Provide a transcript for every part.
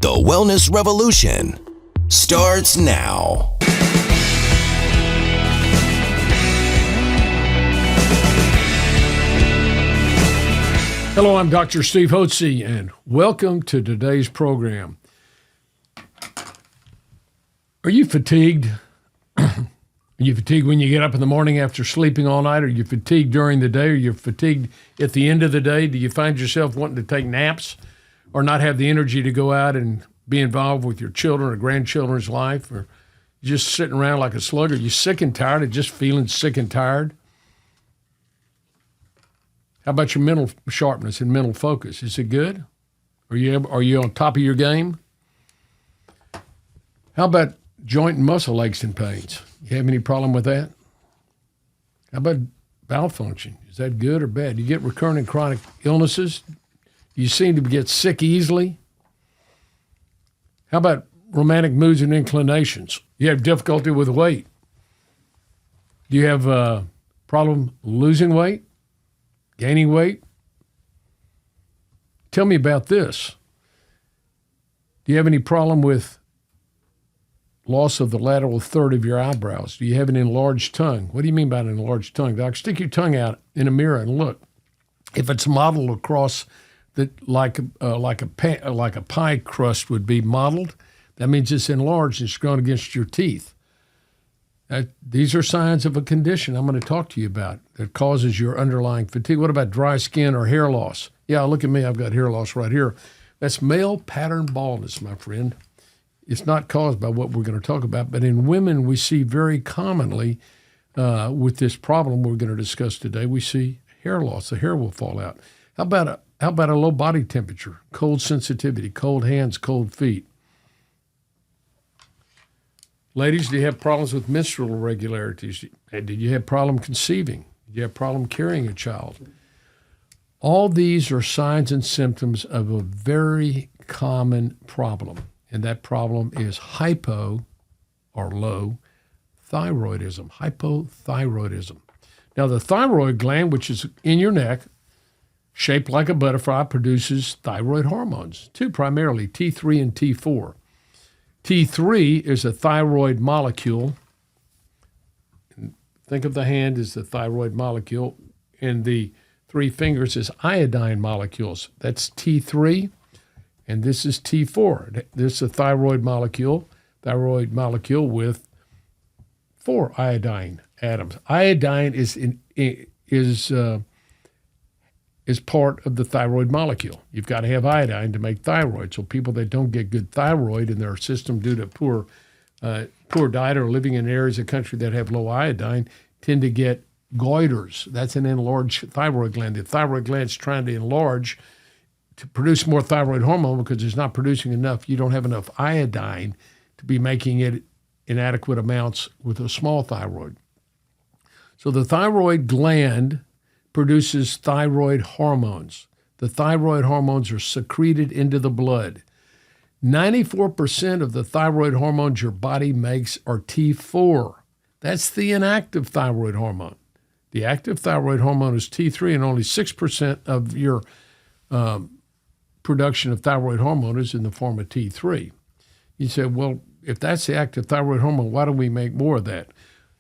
The Wellness Revolution starts now. Hello, I'm Dr. Steve Hotze, and welcome to today's program. Are you fatigued? Are you fatigued when you get up in the morning after sleeping all night? Are you fatigued during the day? Are you fatigued at the end of the day? Do you find yourself wanting to take naps or not have the energy to go out and be involved with your children or grandchildren's life? Or just sitting around like a slug? Are you sick and tired of just feeling sick and tired? How about your mental sharpness and mental focus? Is it good? Are you on top of your game? How about joint and muscle aches and pains? You have any problem with that? How about bowel function? Is that good or bad? Do you get recurrent and chronic illnesses? Do you seem to get sick easily? How about romantic moods and inclinations? You have difficulty with weight? Do you have a problem losing weight? Gaining weight? Tell me about this. Do you have any problem with loss of the lateral third of your eyebrows? Do you have an enlarged tongue? What do you mean by an enlarged tongue, Doc? Stick your tongue out in a mirror and look. If it's modeled across like a pie crust would be modeled, that means it's enlarged and it's grown against your teeth. These are signs of a condition I'm going to talk to you about that causes your underlying fatigue. What about dry skin or hair loss? Yeah, look at me. I've got hair loss right here. That's male pattern baldness, my friend. It's not caused by what we're going to talk about, but in women we see very commonly with this problem we're going to discuss today, we see hair loss. The hair will fall out. How about a low body temperature, cold sensitivity, cold hands, cold feet? Ladies, do you have problems with menstrual irregularities? Do you have problem conceiving? Do you have problem carrying a child? All these are signs and symptoms of a very common problem, and that problem is hypo or low thyroidism, hypothyroidism. Now, the thyroid gland, which is in your neck, shaped like a butterfly, produces thyroid hormones, two primarily, T3 and T4. T3 is a thyroid molecule. Think of the hand as the thyroid molecule, and the three fingers as iodine molecules. That's T3, and this is T4. This is a thyroid molecule with 4 iodine atoms. Iodine is part of the thyroid molecule. You've got to have iodine to make thyroid. So people that don't get good thyroid in their system due to poor diet or living in areas of the country that have low iodine tend to get goiters. That's an enlarged thyroid gland. The thyroid gland is trying to enlarge to produce more thyroid hormone because it's not producing enough. You don't have enough iodine to be making it in adequate amounts with a small thyroid. So the thyroid gland produces thyroid hormones. The thyroid hormones are secreted into the blood. 94% of the thyroid hormones your body makes are T4. That's the inactive thyroid hormone. The active thyroid hormone is T3, and only 6% of your production of thyroid hormone is in the form of T3. You say, well, if that's the active thyroid hormone, why don't we make more of that?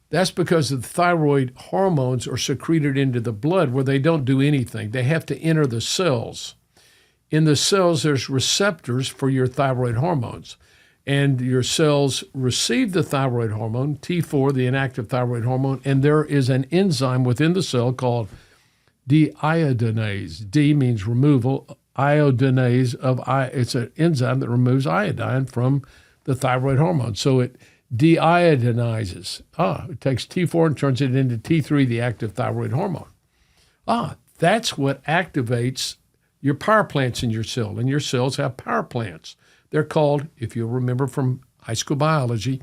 That's because the thyroid hormones are secreted into the blood where they don't do anything. They have to enter the cells. In the cells, there's receptors for your thyroid hormones. And your cells receive the thyroid hormone, T4, the inactive thyroid hormone, and there is an enzyme within the cell called deiodinase. D means removal. Iodinase it's an enzyme that removes iodine from the thyroid hormone. So it deiodinizes. It takes T4 and turns it into T3, the active thyroid hormone. That's what activates your power plants in your cell, and your cells have power plants. They're called, if you'll remember from high school biology,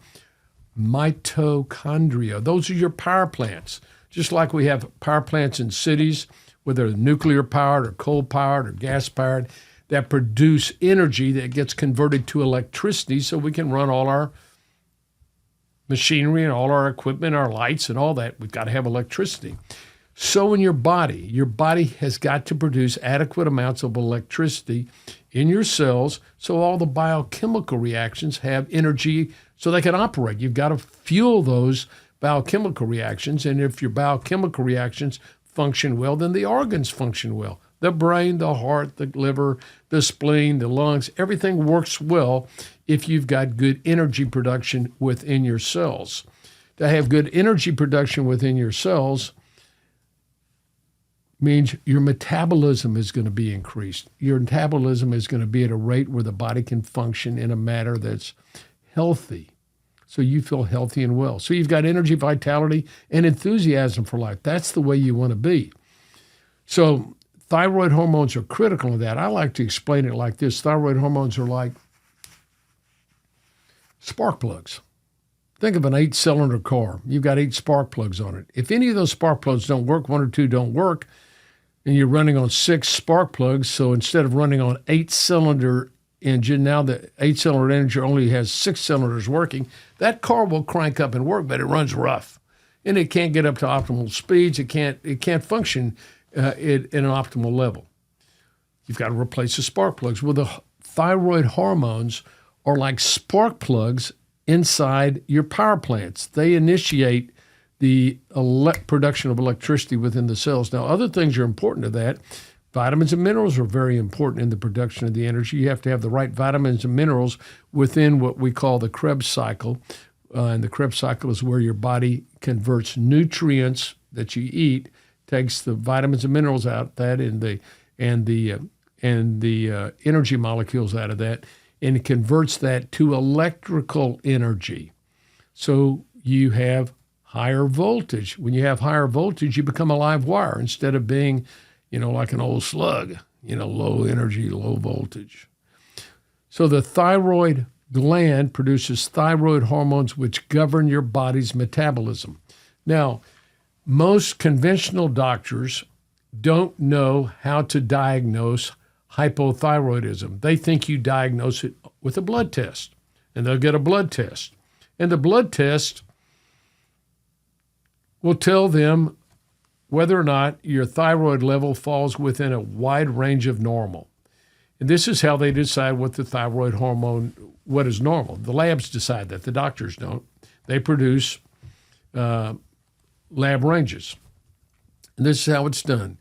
mitochondria. Those are your power plants. Just like we have power plants in cities, whether they're nuclear-powered or coal-powered or gas-powered, that produce energy that gets converted to electricity so we can run all our machinery and all our equipment, our lights and all that. We've got to have electricity. So in your body has got to produce adequate amounts of electricity in your cells so all the biochemical reactions have energy so they can operate. You've got to fuel those biochemical reactions, and if your biochemical reactions function well, then the organs function well. The brain, the heart, the liver, the spleen, the lungs, everything works well if you've got good energy production within your cells. To have good energy production within your cells means your metabolism is going to be increased. Your metabolism is going to be at a rate where the body can function in a manner that's healthy. So you feel healthy and well. So you've got energy, vitality, and enthusiasm for life. That's the way you want to be. So thyroid hormones are critical in that. I like to explain it like this. Thyroid hormones are like spark plugs. Think of an 8-cylinder car. You've got 8 spark plugs on it. If any of those spark plugs don't work, 1 or 2 don't work, and you're running on 6 spark plugs, so instead of running on 8-cylinder engine, now the 8-cylinder engine only has 6 cylinders working, that car will crank up and work, but it runs rough. And it can't get up to optimal speeds. It can't function at an optimal level. You've got to replace the spark plugs. Well, the thyroid hormones are like spark plugs inside your power plants. They initiate the production of electricity within the cells. Now, other things are important to that. Vitamins and minerals are very important in the production of the energy. You have to have the right vitamins and minerals within what we call the Krebs cycle. And the Krebs cycle is where your body converts nutrients that you eat, takes the vitamins and minerals out that and the energy molecules out of that, and converts that to electrical energy. So you have higher voltage. When you have higher voltage, you become a live wire instead of being, like an old slug, low energy, low voltage. So the thyroid gland produces thyroid hormones which govern your body's metabolism. Now, most conventional doctors don't know how to diagnose hypothyroidism. They think you diagnose it with a blood test, and they'll get a blood test. And the blood test will tell them whether or not your thyroid level falls within a wide range of normal. And this is how they decide what the thyroid hormone, what is normal. The labs decide that. The doctors don't. They produce lab ranges. And this is how it's done.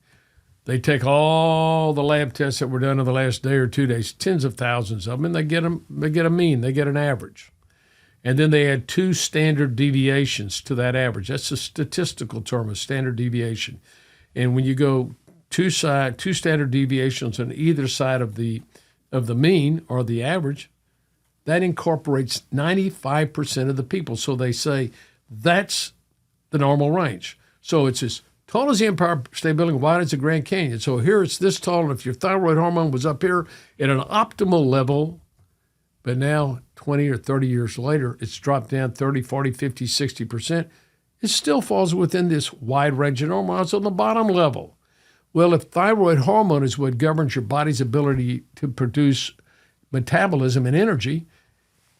They take all the lab tests that were done in the last day or 2 days, tens of thousands of them, and they get a mean, they get an average. And then they add 2 standard deviations to that average. That's a statistical term, a standard deviation. And when you go 2 standard deviations on either side of the mean or the average, that incorporates 95% of the people. So they say that's the normal range. So it's as tall as the Empire State Building, wide as the Grand Canyon. So here it's this tall, and if your thyroid hormone was up here at an optimal level, but now 20 or 30 years later, it's dropped down 30, 40, 50, 60%, it still falls within this wide range of normal. It's on the bottom level. Well, if thyroid hormone is what governs your body's ability to produce metabolism and energy,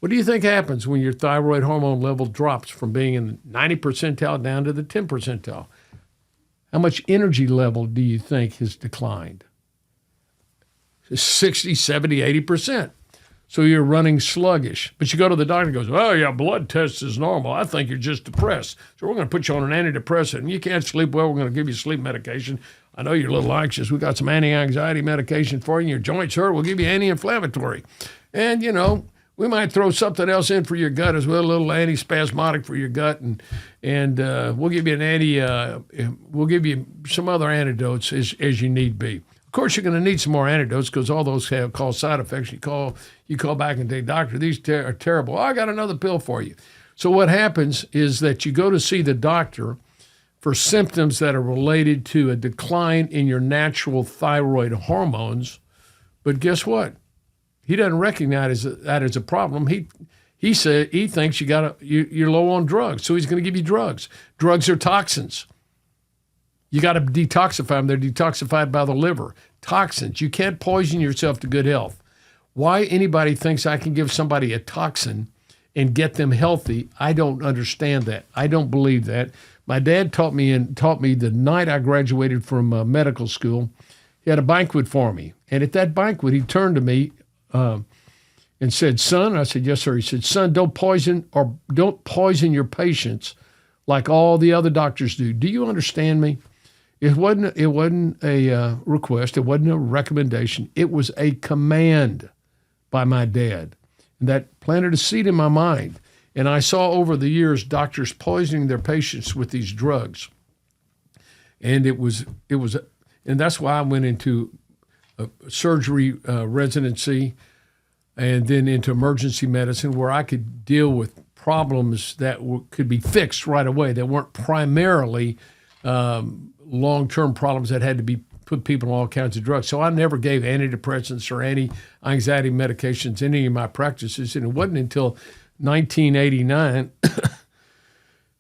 what do you think happens when your thyroid hormone level drops from being in the 90 percentile down to the 10 percentile? How much energy level do you think has declined? 60, 70, 80%. So you're running sluggish. But you go to the doctor and goes, oh, yeah, blood test is normal. I think you're just depressed. So we're going to put you on an antidepressant. And you can't sleep well. We're going to give you sleep medication. I know you're a little anxious. We got some anti-anxiety medication for you. Your joints hurt. We'll give you anti-inflammatory. And, we might throw something else in for your gut as well, a little antispasmodic for your gut. And we'll give you we'll give you some other antidotes as you need be. Of course, you're going to need some more antidotes because all those cause side effects. You call back and say, doctor, these are terrible. Oh, I got another pill for you. So what happens is that you go to see the doctor for symptoms that are related to a decline in your natural thyroid hormones. But guess what? He doesn't recognize that as a problem. He thinks you're low on drugs, so he's going to give you drugs. Drugs are toxins. You got to detoxify them. They're detoxified by the liver. Toxins. You can't poison yourself to good health. Why anybody thinks I can give somebody a toxin and get them healthy, I don't understand that. I don't believe that. My dad taught me the night I graduated from medical school. He had a banquet for me. And at that banquet, he turned to me and said, "Son," I said, "Yes, sir." He said, "Son, don't poison your patients like all the other doctors do. Do you understand me?" It wasn't a request. It wasn't a recommendation. It was a command by my dad. And that planted a seed in my mind. And I saw over the years doctors poisoning their patients with these drugs. And and that's why I went into a surgery residency and then into emergency medicine, where I could deal with problems that could be fixed right away, that weren't primarily long-term problems that had to be put people on all kinds of drugs. So I never gave antidepressants or anti-anxiety medications in any of my practices. And it wasn't until 1989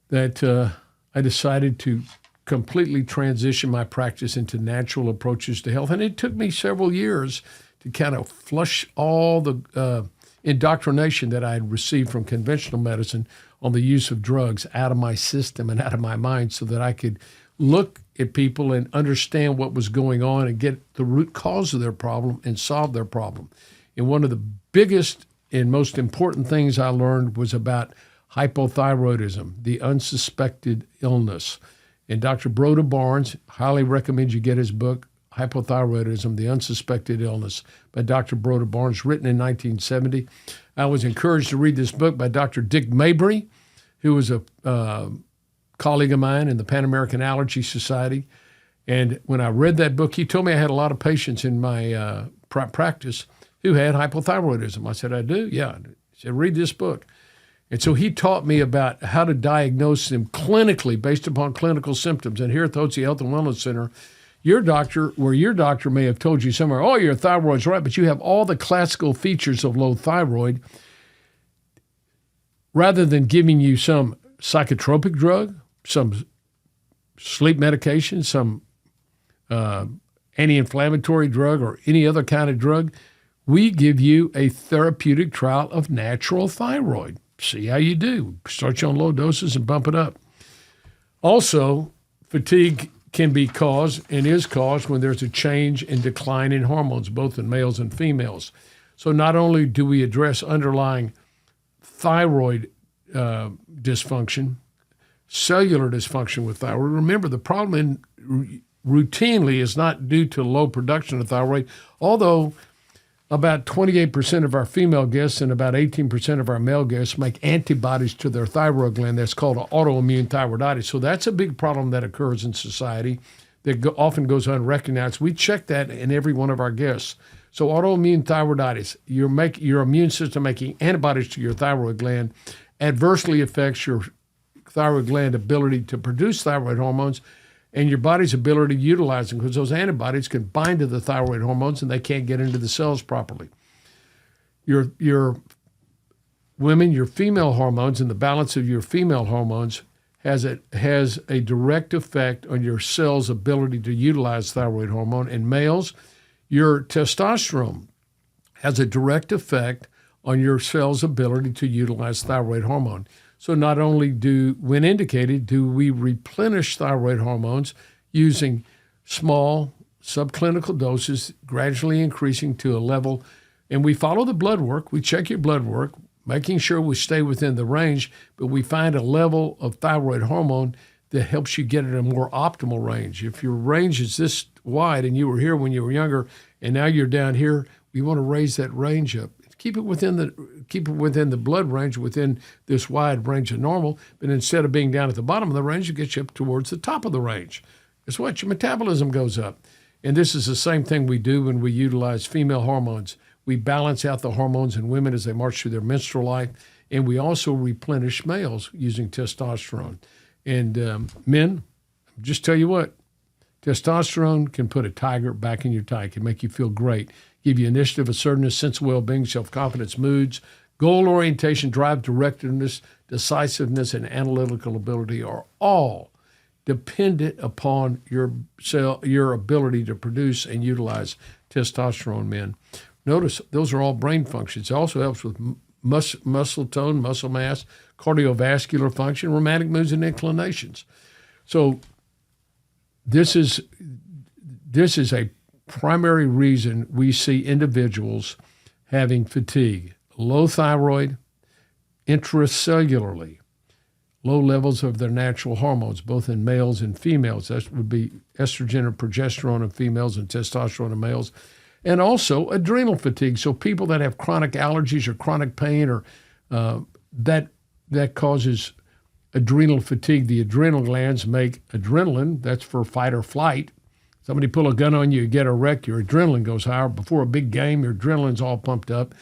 that I decided to completely transition my practice into natural approaches to health. And it took me several years to kind of flush all the indoctrination that I had received from conventional medicine on the use of drugs out of my system and out of my mind, so that I could look at people and understand what was going on and get the root cause of their problem and solve their problem. And one of the biggest and most important things I learned was about hypothyroidism, the unsuspected illness. And Dr. Broda Barnes, highly recommend you get his book, Hypothyroidism, the Unsuspected Illness, by Dr. Broda Barnes, written in 1970. I was encouraged to read this book by Dr. Dick Mabry, who was a colleague of mine in the Pan American Allergy Society. And when I read that book, he told me I had a lot of patients in my practice who had hypothyroidism. I said, "I do?" "Yeah." He said, "Read this book." And so he taught me about how to diagnose them clinically based upon clinical symptoms. And here at the Hotze Health and Wellness Center, your doctor may have told you somewhere, "Oh, your thyroid's right," but you have all the classical features of low thyroid. Rather than giving you some psychotropic drug, some sleep medication, some anti-inflammatory drug, or any other kind of drug, we give you a therapeutic trial of natural thyroid. See how you do. Start you on low doses and bump it up. Also, fatigue can be caused and is caused when there's a change and decline in hormones, both in males and females. So not only do we address underlying thyroid dysfunction, cellular dysfunction with thyroid. Remember, the problem routinely is not due to low production of thyroid, although about 28% of our female guests and about 18% of our male guests make antibodies to their thyroid gland. That's called autoimmune thyroiditis. So that's a big problem that occurs in society that often goes unrecognized. We check that in every one of our guests. So autoimmune thyroiditis, your immune system making antibodies to your thyroid gland adversely affects your thyroid gland ability to produce thyroid hormones and your body's ability to utilize them, because those antibodies can bind to the thyroid hormones and they can't get into the cells properly. Your women, your female hormones, and the balance of your female hormones has a direct effect on your cell's ability to utilize thyroid hormone. In males, your testosterone has a direct effect on your cell's ability to utilize thyroid hormone. So not only when indicated, do we replenish thyroid hormones using small subclinical doses, gradually increasing to a level, and we follow the blood work, we check your blood work, making sure we stay within the range, but we find a level of thyroid hormone that helps you get in a more optimal range. If your range is this wide and you were here when you were younger and now you're down here, we want to raise that range up. Keep it within the blood range, within this wide range of normal, but instead of being down at the bottom of the range, it gets you up towards the top of the range. Guess what? Your metabolism goes up. And this is the same thing we do when we utilize female hormones. We balance out the hormones in women as they march through their menstrual life, and we also replenish males using testosterone. And men, just tell you what, testosterone can put a tiger back in your tie. It can make you feel great, give you initiative, assertiveness, sense of well-being, self-confidence, moods, goal orientation, drive, directiveness, decisiveness, and analytical ability are all dependent upon your ability to produce and utilize testosterone, men. Notice those are all brain functions. It also helps with muscle tone, muscle mass, cardiovascular function, romantic moods, and inclinations. So this is a primary reason we see individuals having fatigue, low thyroid, intracellularly, low levels of their natural hormones, both in males and females. That would be estrogen and progesterone in females and testosterone in males. And also adrenal fatigue. So people that have chronic allergies or chronic pain or that causes adrenal fatigue. The adrenal glands make adrenaline. That's for fight or flight. Somebody pull a gun on you, you get a wreck, your adrenaline goes higher. Before a big game, your adrenaline's all pumped up.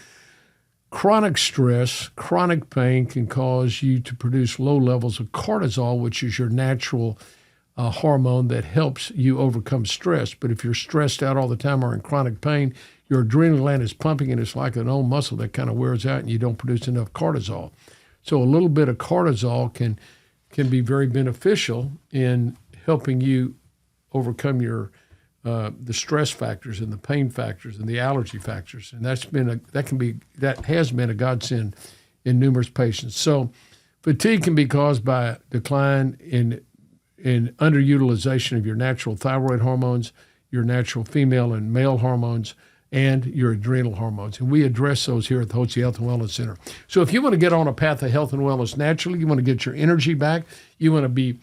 Chronic stress, chronic pain can cause you to produce low levels of cortisol, which is your natural hormone that helps you overcome stress. But if you're stressed out all the time or in chronic pain, your adrenal gland is pumping and it's like an old muscle that kind of wears out and you don't produce enough cortisol. So a little bit of cortisol can be very beneficial in helping you overcome your the stress factors and the pain factors and the allergy factors, and that has been a godsend in numerous patients. So, fatigue can be caused by a decline in underutilization of your natural thyroid hormones, your natural female and male hormones, and your adrenal hormones. And we address those here at the Hotze Health and Wellness Center. So if you want to get on a path of health and wellness naturally, you want to get your energy back, you want to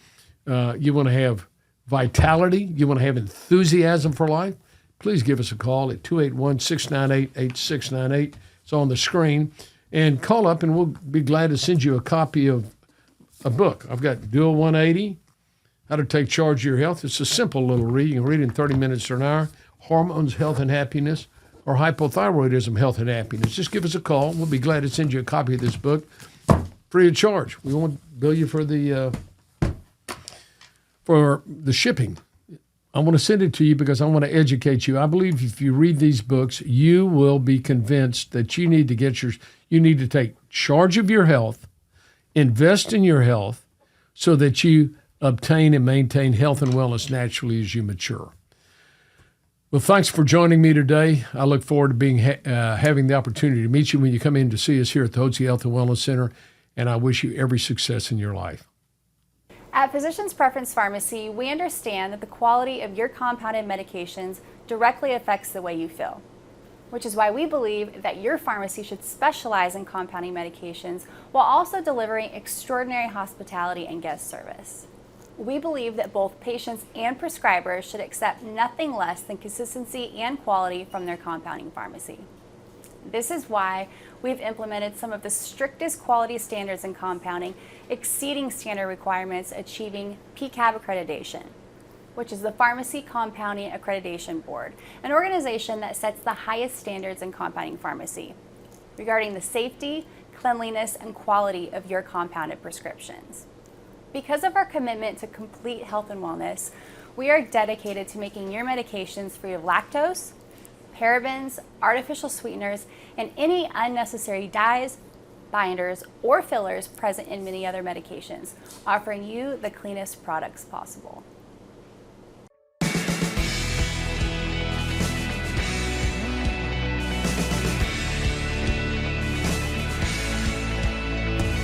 have vitality, you want to have enthusiasm for life, please give us a call at 281-698-8698. It's on the screen. And call up and we'll be glad to send you a copy of a book. I've got Dual 180, How to Take Charge of Your Health. It's a simple little read. You can read it in 30 minutes or an hour. Hormones, Health and Happiness, or Hypothyroidism, Health and Happiness. Just give us a call. We'll be glad to send you a copy of this book free of charge. We won't bill you for the shipping. I want to send it to you because I want to educate you. I believe if you read these books, you will be convinced that you need to take charge of your health, invest in your health, so that you obtain and maintain health and wellness naturally as you mature. Well, thanks for joining me today. I look forward to having the opportunity to meet you when you come in to see us here at the Hotze Health and Wellness Center, and I wish you every success in your life. At Physicians Preference Pharmacy, we understand that the quality of your compounded medications directly affects the way you feel, which is why we believe that your pharmacy should specialize in compounding medications while also delivering extraordinary hospitality and guest service. We believe that both patients and prescribers should accept nothing less than consistency and quality from their compounding pharmacy. This is why we've implemented some of the strictest quality standards in compounding, exceeding standard requirements, achieving PCAB accreditation, which is the Pharmacy Compounding Accreditation Board, an organization that sets the highest standards in compounding pharmacy regarding the safety, cleanliness, and quality of your compounded prescriptions. Because of our commitment to complete health and wellness, we are dedicated to making your medications free of lactose, parabens, artificial sweeteners, and any unnecessary dyes, binders, or fillers present in many other medications, offering you the cleanest products possible.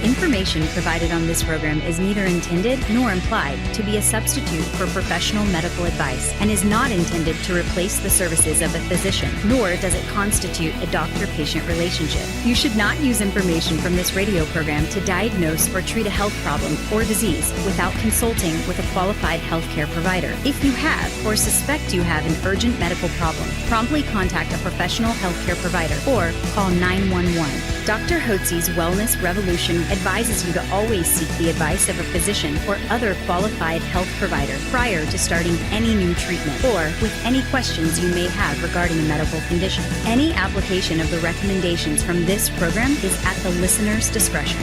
Information provided on this program is neither intended nor implied to be a substitute for professional medical advice and is not intended to replace the services of a physician, nor does it constitute a doctor-patient relationship. You should not use information from this radio program to diagnose or treat a health problem or disease without consulting with a qualified healthcare provider. If you have or suspect you have an urgent medical problem, promptly contact a professional healthcare provider or call 911. Dr. Hotze's Wellness Revolution advises you to always seek the advice of a physician or other qualified health provider prior to starting any new treatment or with any questions you may have regarding a medical condition. Any application of the recommendations from this program is at the listener's discretion.